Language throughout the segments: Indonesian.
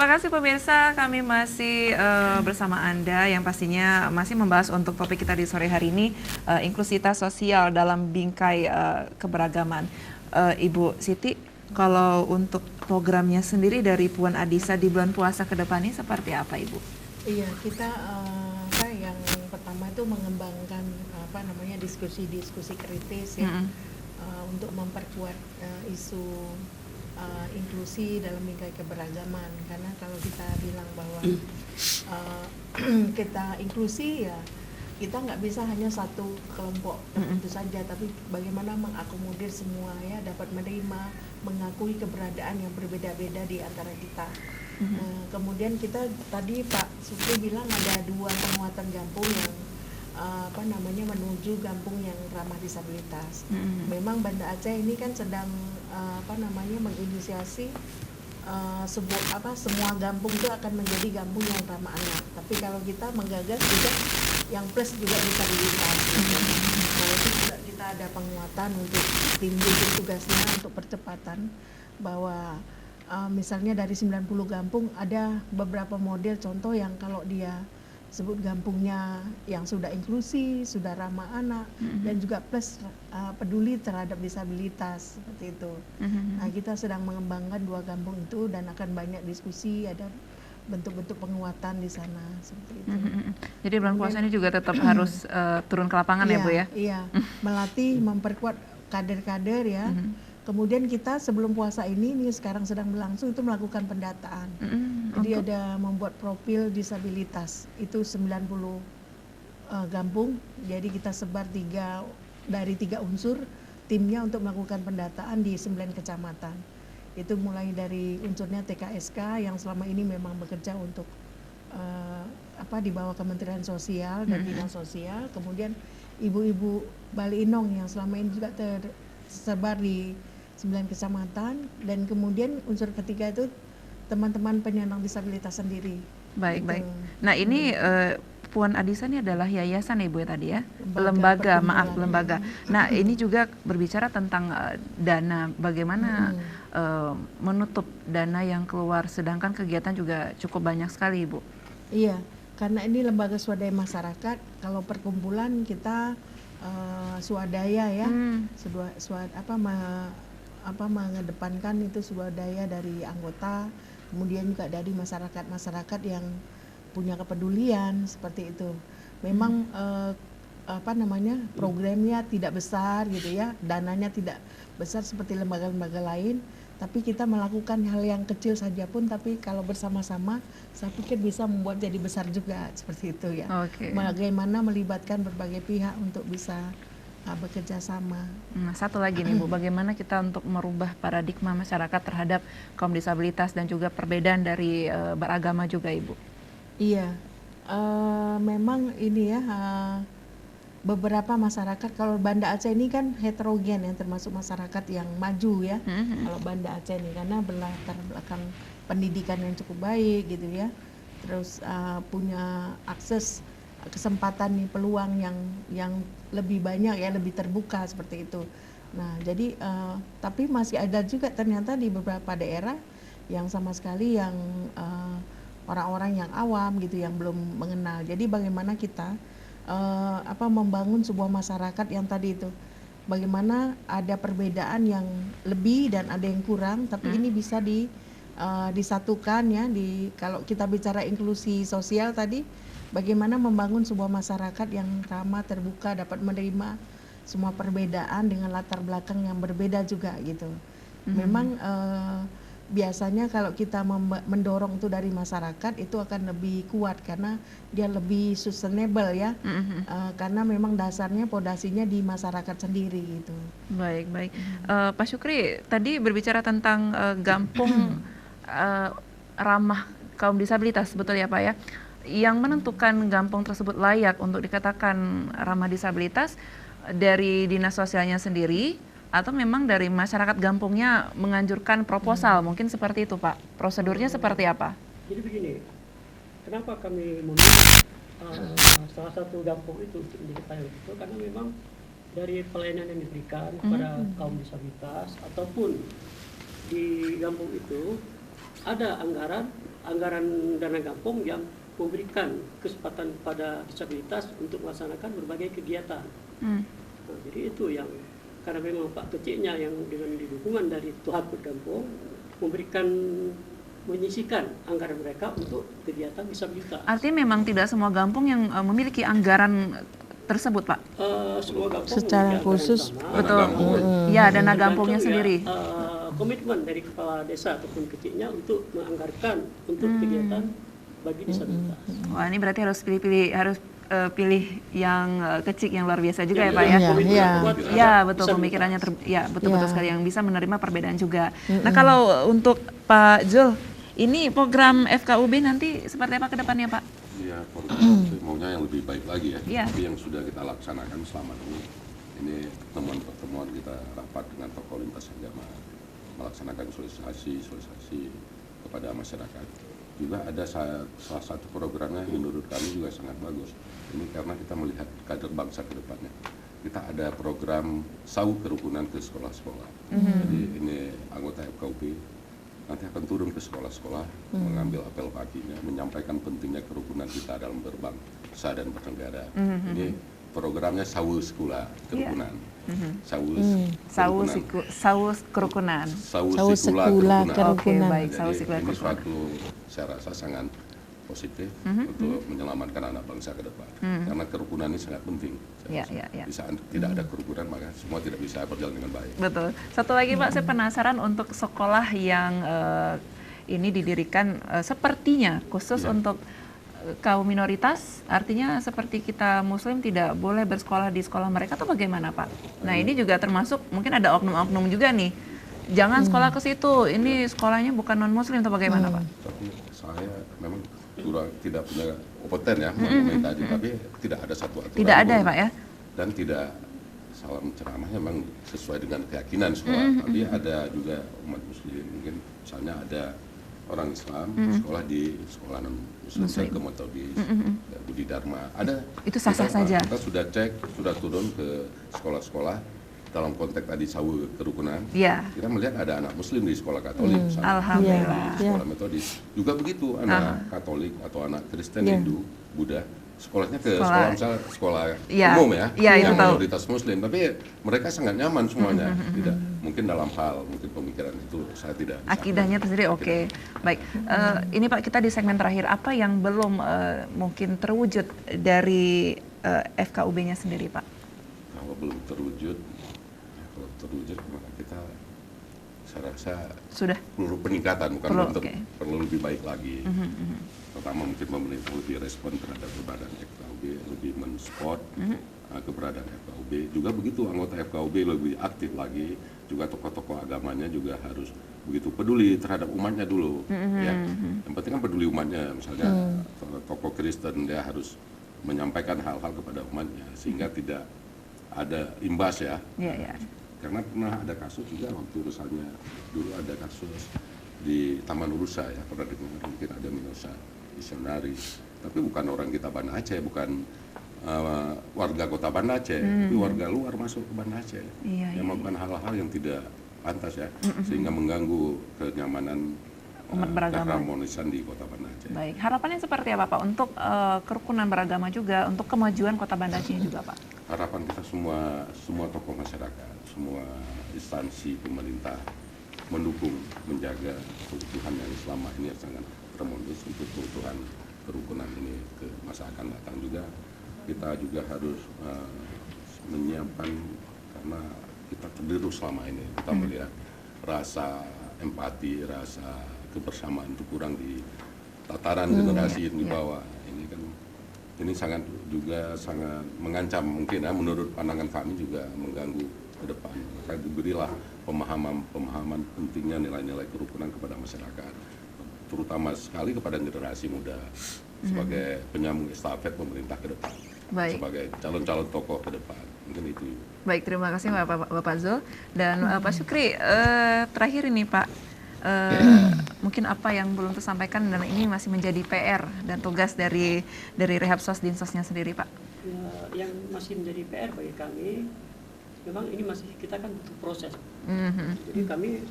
Terima kasih pemirsa, kami masih bersama Anda yang pastinya masih membahas untuk topik kita di sore hari ini, inklusivitas sosial dalam bingkai keberagaman. Ibu Siti, kalau untuk programnya sendiri dari Puan Adisa di bulan puasa ke depan ini seperti apa, Ibu? Iya, kita yang pertama itu mengembangkan diskusi-diskusi kritis ya, untuk memperkuat isu inklusi dalam bingkai keberagaman. Karena kalau kita bilang bahwa kita inklusi ya, kita nggak bisa hanya satu kelompok tertentu saja, tapi bagaimana mengakomodir semua ya, dapat menerima, mengakui keberadaan yang berbeda-beda di antara kita. Kemudian kita tadi Pak Supri bilang ada 2 penguatan Gampung yang menuju Gampung yang ramah disabilitas. Memang Banda Aceh ini kan sedang menginisiasi semua Gampung itu akan menjadi Gampung yang ramah anak. Tapi kalau kita menggagas juga yang plus juga disabilitas. Nah, itu juga kita ada penguatan untuk tim gugus tugasnya untuk percepatan bahwa misalnya dari 90 Gampung ada beberapa model contoh yang kalau dia sebut Gampungnya yang sudah inklusi, sudah ramah anak, dan juga plus peduli terhadap disabilitas seperti itu. Nah, kita sedang mengembangkan 2 Gampung itu dan akan banyak diskusi, ada bentuk-bentuk penguatan di sana seperti itu. Jadi bulan puasa ini juga tetap harus turun ke lapangan ya Bu ya? Iya, melatih, memperkuat kader-kader ya. Kemudian kita sebelum puasa ini sekarang sedang berlangsung itu melakukan pendataan. Jadi ada membuat profil disabilitas itu 90 Gampung. Jadi kita sebar dari 3 unsur timnya untuk melakukan pendataan di 9 kecamatan. Itu mulai dari unsurnya TKSK yang selama ini memang bekerja untuk di bawah Kementerian Sosial dan Dinas Sosial. Kemudian ibu-ibu Bali Inong yang selama ini juga tersebar di 9 kecamatan, dan kemudian unsur ketiga itu teman-teman penyandang disabilitas sendiri. Baik. Nah ini Puan Adisa ini adalah yayasan ya Ibu ya tadi ya? Lembaga. Nah ini juga berbicara tentang dana, bagaimana menutup dana yang keluar, sedangkan kegiatan juga cukup banyak sekali Ibu. Iya, karena ini lembaga swadaya masyarakat, kalau perkumpulan kita swadaya ya, mengedepankan itu swadaya dari anggota, kemudian juga dari masyarakat yang punya kepedulian seperti itu. Memang programnya tidak besar gitu ya, dananya tidak besar seperti lembaga-lembaga lain, tapi kita melakukan hal yang kecil saja pun, tapi kalau bersama-sama saya pikir bisa membuat jadi besar juga seperti itu ya. Bagaimana melibatkan berbagai pihak untuk bisa bekerja sama. Satu lagi nih Bu, bagaimana kita untuk merubah paradigma masyarakat terhadap kaum disabilitas dan juga perbedaan dari beragama juga Ibu? Iya, memang ini ya, beberapa masyarakat, kalau Banda Aceh ini kan heterogen yang termasuk masyarakat yang maju ya. Kalau Banda Aceh ini karena berlatar belakang pendidikan yang cukup baik gitu ya, terus punya akses kesempatan nih, peluang yang lebih banyak ya, lebih terbuka seperti itu. Nah jadi tapi masih ada juga ternyata di beberapa daerah yang sama sekali yang orang-orang yang awam gitu, yang belum mengenal. Jadi bagaimana kita membangun sebuah masyarakat yang tadi itu, bagaimana ada perbedaan yang lebih dan ada yang kurang, tapi ini bisa disatukan ya. Kalau kita bicara inklusi sosial tadi, bagaimana membangun sebuah masyarakat yang ramah, terbuka, dapat menerima semua perbedaan dengan latar belakang yang berbeda juga gitu. Memang biasanya kalau kita mendorong itu dari masyarakat itu akan lebih kuat karena dia lebih sustainable ya. Karena memang dasarnya pondasinya di masyarakat sendiri gitu. Baik. Pak Syukri tadi berbicara tentang Gampung ramah kaum disabilitas, betul ya Pak ya? Yang menentukan Gampung tersebut layak untuk dikatakan ramah disabilitas dari dinas sosialnya sendiri, atau memang dari masyarakat Gampungnya menganjurkan proposal, mungkin seperti itu Pak. Prosedurnya seperti apa? Jadi begini, kenapa kami memilih salah satu Gampung itu untuk menjadi pilot itu, karena memang dari pelayanan yang diberikan kepada kaum disabilitas ataupun di Gampung itu ada anggaran anggaran dana Gampong yang memberikan kesempatan pada disabilitas untuk melaksanakan berbagai kegiatan. Nah, jadi itu yang karena memang Pak Keciknya yang dengan dukungan dari Tuhan Gampong memberikan menyisihkan anggaran mereka untuk kegiatan disabilitas. Artinya memang tidak semua Gampong yang memiliki anggaran tersebut, Pak? Semua Gampong Secara khusus, betul. Ya, dana Gampongnya Tergantung sendiri. Komitmen dari kepala desa ataupun Keciknya untuk menganggarkan untuk kegiatan bagi disabilitas. Wah, ini berarti harus pilih yang kecil yang luar biasa juga ya Pak ya. Iya. Ya betul, pemikirannya ya betul-betul sekali, yang bisa menerima perbedaan juga. Nah kalau untuk Pak Zul, ini program FKUB nanti seperti apa ke depannya Pak? Ya, program maunya yang lebih baik lagi ya. Iya. Tapi yang sudah kita laksanakan selama ini pertemuan kita rapat dengan tokoh lintas agama, melaksanakan sosialisasi kepada masyarakat. Juga ada salah satu programnya yang menurut kami juga sangat bagus. Ini karena kita melihat kader bangsa ke depannya. Kita ada program SAU kerukunan ke sekolah-sekolah. Jadi ini anggota FKUB nanti akan turun ke sekolah-sekolah, mengambil apel paginya, menyampaikan pentingnya kerukunan kita dalam berbangsa dan bernegara. Ini programnya SAU Sekolah Kerukunan. SAU Kerukunan. SAU Sekolah Kerukunan. Oke, baik, SAU Jadi Sekolah ini Kerukunan. suatu saya rasa sangat positif untuk menyelamatkan anak bangsa ke depan. Karena kerukunan ini sangat penting. Ya. Di saat tidak ada kerukunan maka semua tidak bisa berjalan dengan baik. Betul. Satu lagi Pak, saya penasaran untuk sekolah yang ini didirikan sepertinya khusus untuk kaum minoritas, artinya seperti kita Muslim tidak boleh bersekolah di sekolah mereka atau bagaimana Pak? Nah ini juga termasuk mungkin ada oknum-oknum juga nih. Jangan sekolah ke situ, ini sekolahnya bukan non-Muslim atau bagaimana Pak? Tapi saya memang tidak punya kompeten ya mengomentari, tapi tidak ada satu aturan. Tidak ada ya Pak ya? Dan tidak salam ceramahnya memang sesuai dengan keyakinan sekolah. Tapi ada juga umat Muslim, mungkin misalnya ada orang Islam sekolah di sekolah non Muslim, Telkom atau di Budi Dharma. Ada. Itu sah-sah saja. Kita sudah cek, sudah turun ke sekolah-sekolah dalam konteks tadi SAU kerukunan. Iya. Kita melihat ada anak Muslim di sekolah Katolik, misalnya. Alhamdulillah. Di sekolah Metodis. Juga begitu, anak Katolik atau anak Kristen, Hindu, Buddha, sekolahnya ke sekolah misalnya sekolah umum ya, yang mayoritas Muslim, tapi mereka sangat nyaman semuanya. Tidak mungkin dalam hal pemikiran itu saya tidak bisa. Akidahnya sendiri oke. Baik, ini Pak, kita di segmen terakhir, apa yang belum mungkin terwujud dari FKUB-nya sendiri Pak? Kalau belum terwujud maka kita saya rasa sudah perlu peningkatan, perlu lebih baik lagi. Pertama mungkin pemerintah lebih respon terhadap keberadaan FKUB, lebih mensupport keberadaan FKUB. Juga begitu anggota FKUB lebih aktif lagi, juga tokoh-tokoh agamanya juga harus begitu peduli terhadap umatnya dulu. Ya. Yang penting kan peduli umatnya, misalnya tokoh Kristen dia harus menyampaikan hal-hal kepada umatnya sehingga tidak ada imbas ya. Karena pernah ada kasus juga waktu misalnya dulu ada kasus di Taman Urusa ya, pernah dengar mungkin ada misionaris, tapi bukan orang kita Banda Aceh, bukan warga kota Banda Aceh, tapi warga luar masuk ke Banda Aceh yang melakukan hal-hal yang tidak pantas ya, sehingga mengganggu kenyamanan umat beragama, keharmonisan di kota Banda Aceh. Baik, harapannya seperti apa Pak untuk kerukunan beragama juga, untuk kemajuan kota Banda Aceh juga Pak? Harapan kita semua tokoh masyarakat, semua instansi pemerintah mendukung, menjaga keutuhan yang selama ini sangat harmonis untuk keutuhan kerukunan ini ke masa akan datang. Juga kita juga harus menyiapkan, karena kita terdiru selama ini, kita melihat rasa empati, rasa kebersamaan itu kurang di tataran generasi yang di bawah. Ini kan sangat mengancam mungkin ya, menurut pandangan kami juga mengganggu ke depan. Maka diberilah pemahaman pentingnya nilai-nilai kerukunan kepada masyarakat, terutama sekali kepada generasi muda sebagai penyambung estafet pemerintah ke depan. Baik. Sebagai calon-calon tokoh ke depan. Mungkin itu. Baik, terima kasih Bapak Zul dan Pak Syukri. Terakhir ini Pak, mungkin apa yang belum tersampaikan dan ini masih menjadi PR dan tugas dari Rehabsos Dinsosnya sendiri Pak? Ya, yang masih menjadi PR bagi kami, memang ini masih kita kan butuh proses. Jadi kami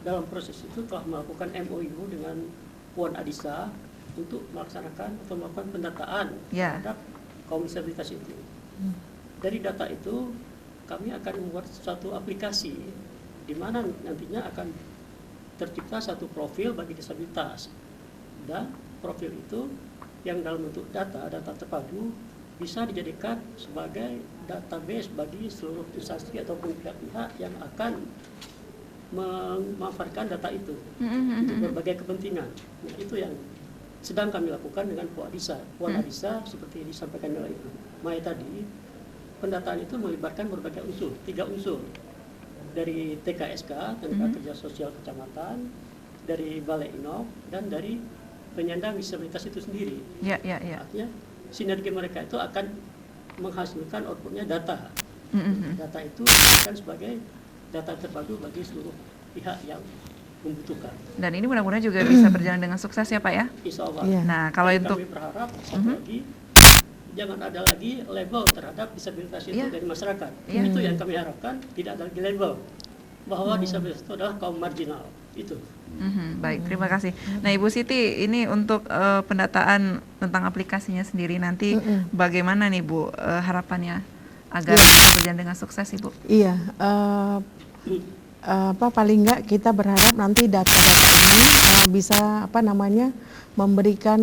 dalam proses itu telah melakukan MOU dengan Puan Adisa untuk melaksanakan atau melakukan pendataan Ya. terhadap kaum disabilitas itu. Dari data itu kami akan membuat suatu aplikasi di mana nantinya akan tercipta satu profil bagi disabilitas, dan profil itu yang dalam bentuk data terpadu bisa dijadikan sebagai database bagi seluruh instansi ataupun pihak-pihak yang akan memanfaatkan data itu untuk berbagai kepentingan. Nah, itu yang sedang kami lakukan dengan Puan Adisa seperti yang disampaikan oleh Ibu Maya tadi. Pendataan itu melibatkan berbagai unsur, 3 unsur. Dari TKSK, Tenaga Kerja Sosial Kecamatan, dari Balai Inov, dan dari penyandang disabilitas itu sendiri. Ya. Artinya sinergi mereka itu akan menghasilkan outputnya data. Data itu akan sebagai data terpadu bagi seluruh pihak yang membutuhkan. Dan ini mudah-mudahan juga bisa berjalan dengan sukses ya Pak ya. Insya Allah. Iya. Nah, kalau Dan untuk kami berharap satu lagi, jangan ada lagi label terhadap disabilitas itu Iya. dari masyarakat. Iya. Itu yang kami harapkan, tidak ada lagi label bahwa disabilitas itu adalah kaum marginal. Itu. Baik, terima kasih. Nah, Ibu Siti, ini untuk pendataan tentang aplikasinya sendiri nanti bagaimana nih Bu harapannya agar berjalan dengan sukses Ibu? Iya, paling nggak kita berharap nanti data-data ini bisa memberikan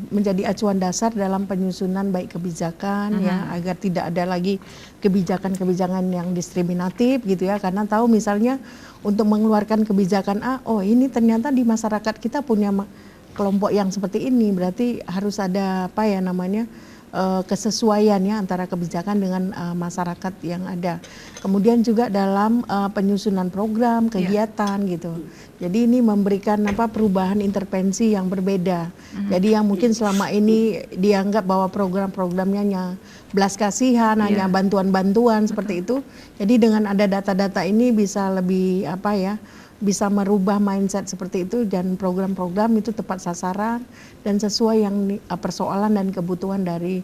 menjadi acuan dasar dalam penyusunan baik kebijakan ya, agar tidak ada lagi kebijakan-kebijakan yang diskriminatif gitu ya, karena tahu misalnya untuk mengeluarkan kebijakan A, oh ini ternyata di masyarakat kita punya kelompok yang seperti ini, berarti harus ada kesesuaian ya antara kebijakan dengan masyarakat yang ada. Kemudian juga dalam penyusunan program, kegiatan gitu. Jadi ini memberikan perubahan intervensi yang berbeda. Jadi yang mungkin selama ini dianggap bahwa program-programnya hanya belas kasihan, hanya bantuan-bantuan seperti itu. Jadi dengan ada data-data ini bisa lebih bisa merubah mindset seperti itu, dan program-program itu tepat sasaran dan sesuai yang persoalan dan kebutuhan dari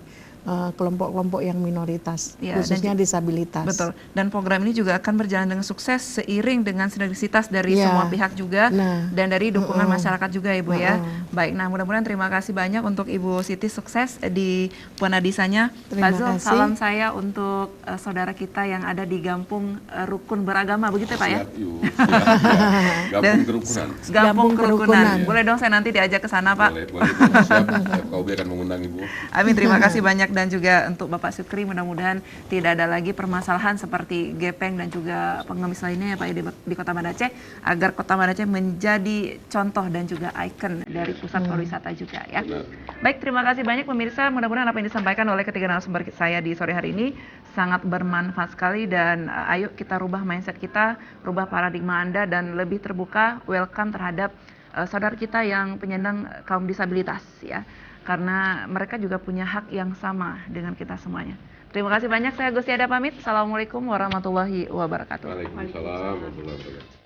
kelompok-kelompok yang minoritas, khususnya disabilitas. Betul. Dan program ini juga akan berjalan dengan sukses seiring dengan sinergisitas dari semua pihak juga, dan dari dukungan masyarakat juga Ibu ya. Baik, nah mudah-mudahan terima kasih banyak untuk Ibu Siti, sukses di Puan Adisanya. Terima Fazul, kasih. salam saya untuk saudara kita yang ada di Gampung Rukun Beragama, begitu ya Pak ya? Siap, yuk. Siap. Gampung kerukunan. Gampung Kerukunan. Kerukunan. Boleh dong saya nanti diajak ke sana Pak? Boleh. Siap. FKUB akan mengundang Ibu. Amin, terima kasih banyak, dan juga untuk Bapak Sukri, mudah-mudahan tidak ada lagi permasalahan seperti gepeng dan juga pengemis lainnya ya Pak di Kota Banda Aceh, agar Kota Banda Aceh menjadi contoh dan juga ikon dari pusat pariwisata juga ya. Benar. Baik, terima kasih banyak pemirsa, mudah-mudahan apa yang disampaikan oleh ketiga narasumber saya di sore hari ini sangat bermanfaat sekali, dan ayo kita rubah mindset kita, rubah paradigma Anda, dan lebih terbuka, welcome terhadap saudara kita yang penyandang kaum disabilitas ya, karena mereka juga punya hak yang sama dengan kita semuanya. Terima kasih banyak, saya Gustiada pamit. Assalamualaikum warahmatullahi wabarakatuh. Waalaikumsalam warahmatullahi wabarakatuh.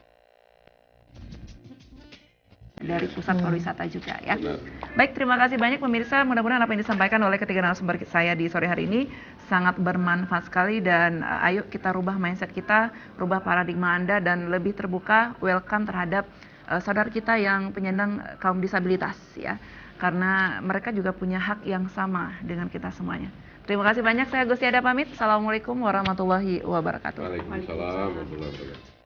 Dari pusat pariwisata juga ya. Benar. Baik, terima kasih banyak pemirsa, mudah-mudahan apa yang disampaikan oleh ketiga narasumber saya di sore hari ini sangat bermanfaat sekali, dan ayo kita rubah mindset kita, rubah paradigma Anda, dan lebih terbuka, welcome terhadap saudara kita yang penyandang kaum disabilitas ya, karena mereka juga punya hak yang sama dengan kita semuanya. Terima kasih banyak, saya Gustiada pamit. Assalamualaikum warahmatullahi wabarakatuh. Waalaikumsalam warahmatullahi wabarakatuh.